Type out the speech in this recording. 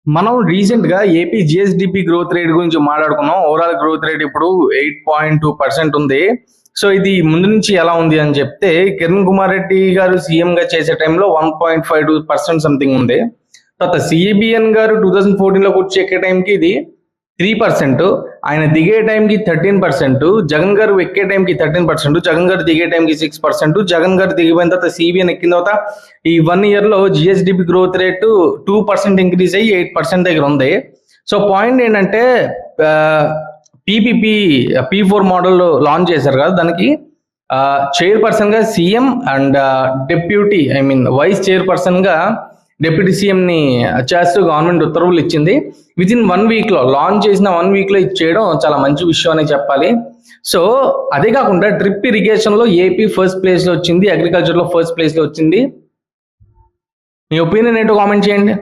మనం రీసెంట్ గా AP GSDP growth rate గురించి మాట్లాడుకున్నాం. ఓవరాల్ గ్రోత్ రేట్ ఇప్పుడు 8.2% ఉంది. సో ఇది ముందు నుంచి ఎలా ఉంది అని చెప్తే, కిరణ్ కుమార్ రెడ్డి గారు సీఎం గా చేసే టైంలో 1.52% సంథింగ్ ఉంది. తర్వాత సిబిఎన్ గారు 2014 లో కూర్చి ఎక్కే టైంకి ఇది 3%, ఆయన దిగే టైంకి 13%, జగన్ గారు ఎక్కే టైంకి 13%, జగన్ గారు దిగే టైంకి 6%, జగన్ గారు దిగిపోయిన తర్వాత సిబిఎన్ ఎక్కిన తర్వాత ఈ 1 year లో జిఎస్డిపి గ్రోత్ రేటు 2% ఇంక్రీజ్ అయ్యి 8% దగ్గర ఉంది. సో పాయింట్ ఏంటంటే పీపీపీ P4 మోడల్ లాంచ్ చేశారు కదా, దానికి చైర్పర్సన్ గా CM and deputy vice chairperson గా డిప్యూటీ సీఎం ని చేస్తూ గవర్నమెంట్ ఉత్తర్వులు ఇచ్చింది. వితిన్ 1 week లో లాంచ్ చేసిన 1 week లో ఇచ్చేయడం చాలా మంచి విషయం అని చెప్పాలి. సో అదే కాకుండా డ్రిప్ ఇరిగేషన్ లో ఏపీ ఫస్ట్ ప్లేస్ లో వచ్చింది, అగ్రికల్చర్ లో ఫస్ట్ ప్లేస్ లో వచ్చింది. మీ ఒపీనియన్ ఏంటో కామెంట్ చేయండి.